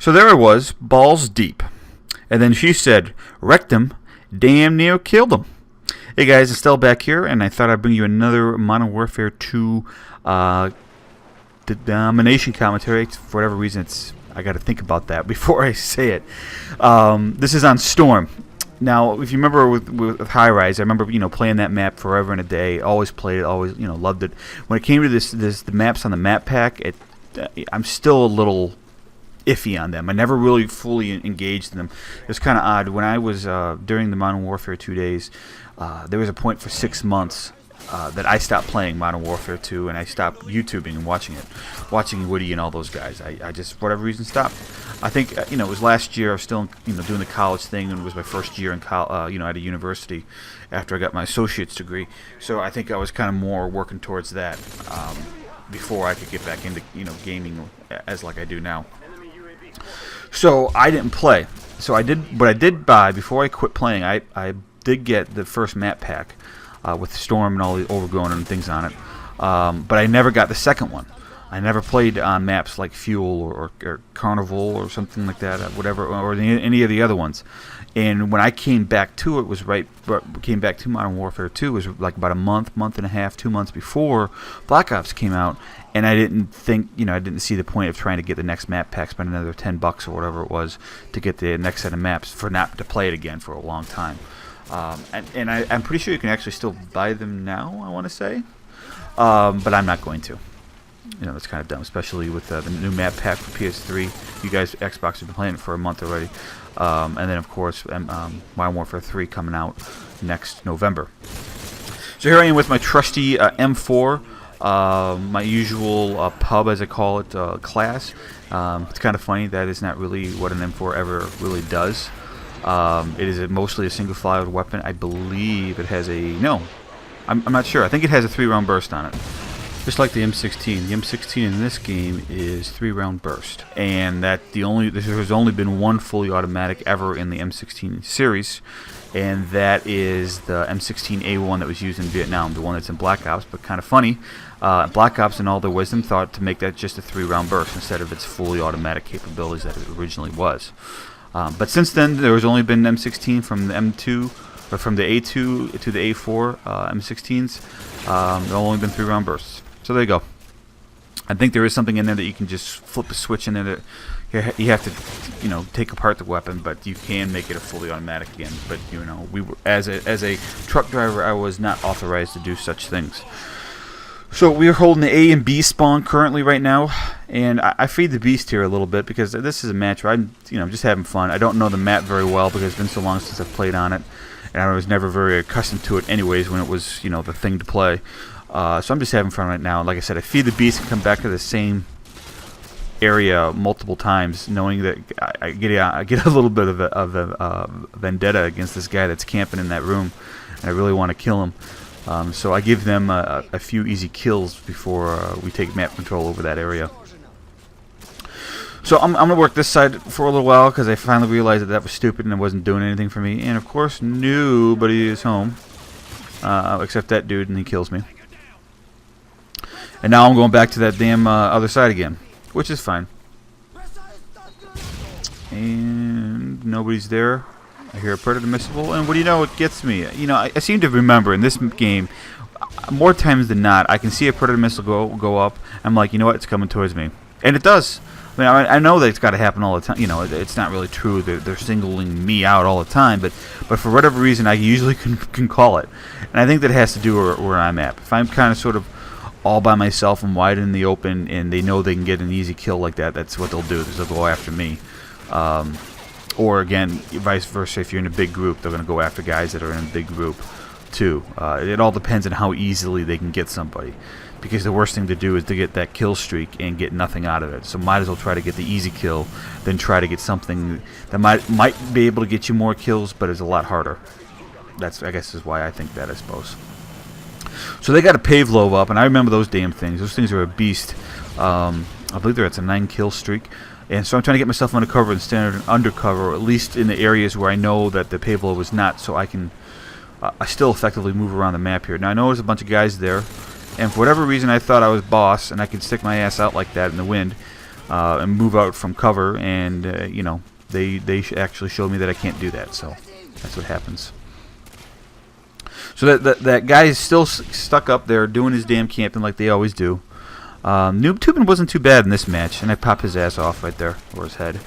So there I was, balls deep. And then she said, wrecked him, damn near killed him. Hey guys, it's Estelle back here, and I thought I'd bring you another Modern Warfare 2 the Domination commentary. For whatever reason, I got to think about that before I say it. This is on Storm. Now, if you remember with High Rise, I remember playing that map forever and a day. Always played it, always loved it. When it came to the maps on the map pack, I'm still a little iffy on them. I never really fully engaged in them. It was kind of odd. When I was during the Modern Warfare 2 days, there was a point for 6 months that I stopped playing Modern Warfare 2, and I stopped YouTubing and watching Woody and all those guys. I just, for whatever reason, stopped. I think it was last year. I was still doing the college thing, and it was my first year in at a university after I got my associate's degree. So I think I was kind of more working towards that before I could get back into gaming as like I do now. So I didn't play. So I did buy before I quit playing. I did get the first map pack with Storm and all the Overgrown and things on it, but I never got the second one. I never played on maps like Fuel or Carnival or something like that, whatever, or any of the other ones. And when I came back to it, came back to Modern Warfare 2 was like about a month and a half, 2 months before Black Ops came out, and I didn't think, I didn't see the point of trying to get the next map pack, spend another $10 or whatever it was to get the next set of maps for not to play it again for a long time. And I'm pretty sure you can actually still buy them now, I want to say, but I'm not going to. That's kind of dumb, especially with the new map pack for PS3. You guys, Xbox, have been playing it for a month already. And then, of course, Modern Warfare 3 coming out next November. So here I am with my trusty M4, my usual pub, as I call it, class. It's kind of funny. That is not really what an M4 ever really does. It is mostly a single-file weapon. I believe it has I'm not sure. I think it has a 3-round burst on it. Just like the M16. The M16 in this game is 3-round burst. And there has only been one fully automatic ever in the M16 series, and that is the M16A1 that was used in Vietnam, the one that's in Black Ops. But kind of funny, Black Ops in all their wisdom thought to make that just a 3-round burst instead of its fully automatic capabilities that it originally was. But since then, there has only been M16 from the M2, or from the A2 to the A4 M16s. There have only been 3-round bursts. So there you go. I think there is something in there that you can just flip a switch in there. That you have to, take apart the weapon, but you can make it a fully automatic again. But we were, as a truck driver, I was not authorized to do such things. So we are holding the A and B spawn currently right now, and I feed the beast here a little bit because this is a match where I'm just having fun. I don't know the map very well because it's been so long since I've played on it, and I was never very accustomed to it anyways when it was the thing to play. So I'm just having fun right now. Like I said, I feed the beast and come back to the same area multiple times, knowing that I get a little bit of a vendetta against this guy that's camping in that room, and I really want to kill him. So I give them a few easy kills before we take map control over that area. So I'm going to work this side for a little while because I finally realized that was stupid and it wasn't doing anything for me. And of course, nobody is home except that dude, and he kills me. And now I'm going back to that damn other side again, which is fine. And nobody's there. I hear a predator missile, and what do you know? It gets me. I seem to remember in this game, more times than not, I can see a predator missile go up. I'm like, you know what? It's coming towards me, and it does. I know that it's got to happen all the time. It's not really true. They're singling me out all the time, but for whatever reason, I usually can call it, and I think that has to do where I'm at. If I'm kind of sort of all by myself and wide in the open, and they know they can get an easy kill like that, that's what they'll do. Is they'll go after me. Or again, vice versa. If you're in a big group, they're going to go after guys that are in a big group too. It all depends on how easily they can get somebody, because the worst thing to do is to get that kill streak and get nothing out of it. So might as well try to get the easy kill than try to get something that might be able to get you more kills, but is a lot harder. That's, I guess, is why I think that, I suppose. So they got a Pavlov up, and I remember those damn things. Those things are a beast. I believe they're at a 9-kill streak. And so I'm trying to get myself undercover and stand undercover, or at least in the areas where I know that the Pavlov is not, so I can still effectively move around the map here. Now I know there's a bunch of guys there, and for whatever reason I thought I was boss and I could stick my ass out like that in the wind. and move out from cover, and you know, they actually showed me that I can't do that. So that's what happens. So that guy is still stuck up there doing his damn camping like they always do. Noob Tubin wasn't too bad in this match, and I popped his ass off right there, or his head.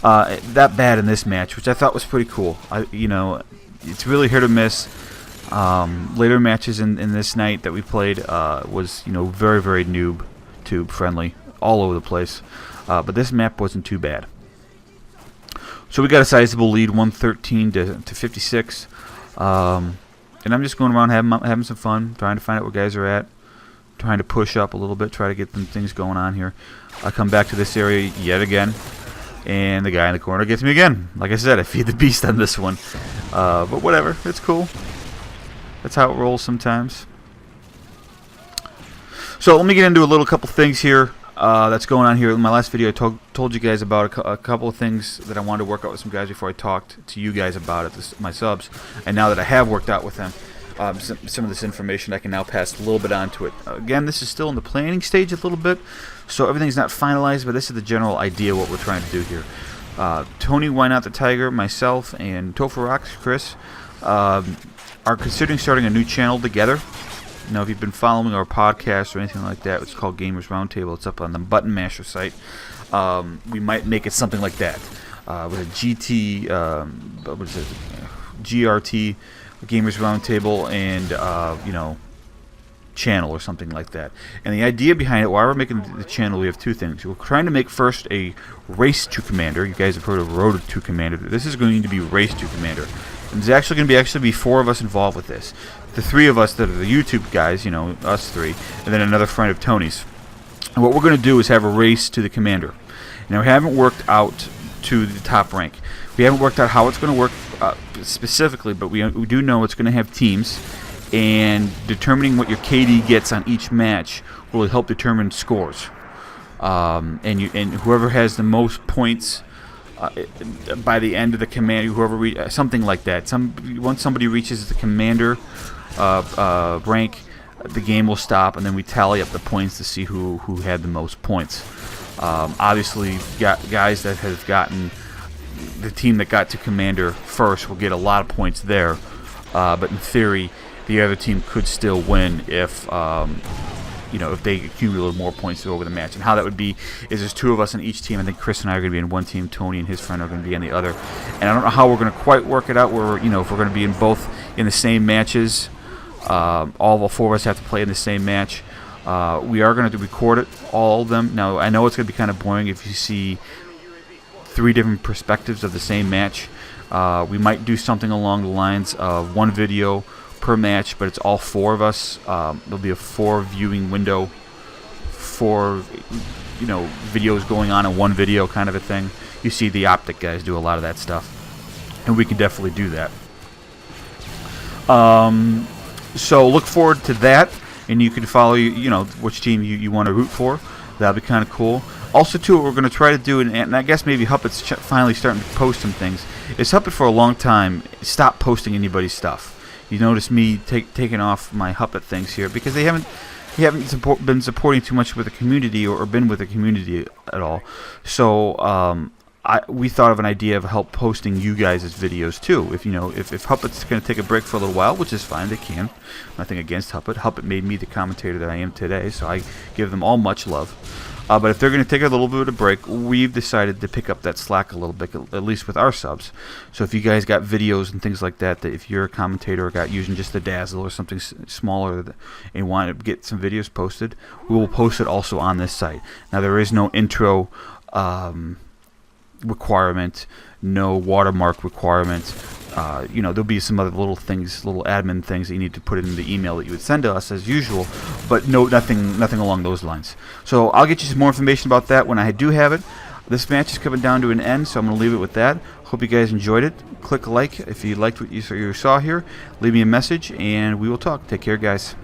That bad in this match, which I thought was pretty cool. You know, it's really hit or miss. Later matches in this night that we played was, you know, very, very noob tube friendly, all over the place. But this map wasn't too bad. So we got a sizable lead, 113 to 56. And I'm just going around having some fun, trying to find out where guys are at, trying to push up a little bit, try to get some things going on here. I come back to this area yet again, and the guy in the corner gets me again. Like I said, I feed the beast on this one. But whatever, it's cool. That's how it rolls sometimes. So let me get into a couple things here that's going on here. In my last video, I told you guys about a couple of things that I wanted to work out with some guys before I talked to you guys about it, my subs. And now that I have worked out with them, some of this information I can now pass a little bit on to it. Again, this is still in the planning stage a little bit, so everything's not finalized, but this is the general idea what we're trying to do here. Tony, Why Not the Tiger, myself, and Topher Rocks, Chris, are considering starting a new channel together. You know, if you've been following our podcast or anything like that, it's called Gamers Roundtable. It's up on the Button Masher site. We might make it something like that. With a GRT, Gamers Roundtable, and, you know, channel or something like that. And the idea behind it, while we're making the channel, we have two things. We're trying to make first a Race to Commander. You guys have heard of Road to Commander. This is going to be Race to Commander. And there's actually going to be 4 of us involved with this. The 3 of us that are the YouTube guys, you know, us 3, and then another friend of Tony's. And what we're going to do is have a race to the commander. Now, we haven't worked out to the top rank. We haven't worked out how it's going to work specifically, but we do know it's going to have teams, and determining what your KD gets on each match will help determine scores. And whoever has the most points by the end of the commander, something like that. Once somebody reaches the commander rank, the game will stop, and then we tally up the points to see who had the most points. Obviously, guys that have gotten the team that got to commander first will get a lot of points there. But in theory, the other team could still win if you know, if they accumulate more points over the match. And how that would be is there's 2 of us on each team. I think Chris and I are going to be in one team. Tony and his friend are going to be in the other. And I don't know how we're going to quite work it out. Where, you know, if we're going to be in both in the same matches, all 4 of us have to play in the same match. We are going to record it, all of them. Now, I know it's going to be kind of boring if you see 3 different perspectives of the same match. We might do something along the lines of 1 video per match, but it's all 4 of us. There'll be a 4 viewing window, 4, you know, videos going on in 1 video kind of a thing. You see the Optic guys do a lot of that stuff, and we can definitely do that. So look forward to that, and you can follow, you know, which team you want to root for. That'll be kind of cool. Also, too, what we're going to try to do, and I guess maybe Huppet's finally starting to post some things, is Huppet for a long time stopped posting anybody's stuff. You notice me taking off my Huppet things here because they haven't been supporting too much with the community or been with the community at all. So we thought of an idea of help posting you guys' videos too. If you know, if Huppet's going to take a break for a little while, which is fine, they can. Nothing against Huppet. Huppet made me the commentator that I am today, so I give them all much love. But if they're going to take a little bit of a break, we've decided to pick up that slack a little bit, at least with our subs. So if you guys got videos and things like that, that if you're a commentator or got using just the Dazzle or something smaller and want to get some videos posted, we will post it also on this site. Now, there is no intro requirement, no watermark requirement. You know, there'll be some other little things, little admin things that you need to put in the email that you would send to us as usual, but nothing along those lines. So I'll get you some more information about that when I do have it. This match is coming down to an end, so I'm going to leave it with that. Hope you guys enjoyed it. Click like if you liked what you saw here. Leave me a message, and we will talk. Take care, guys.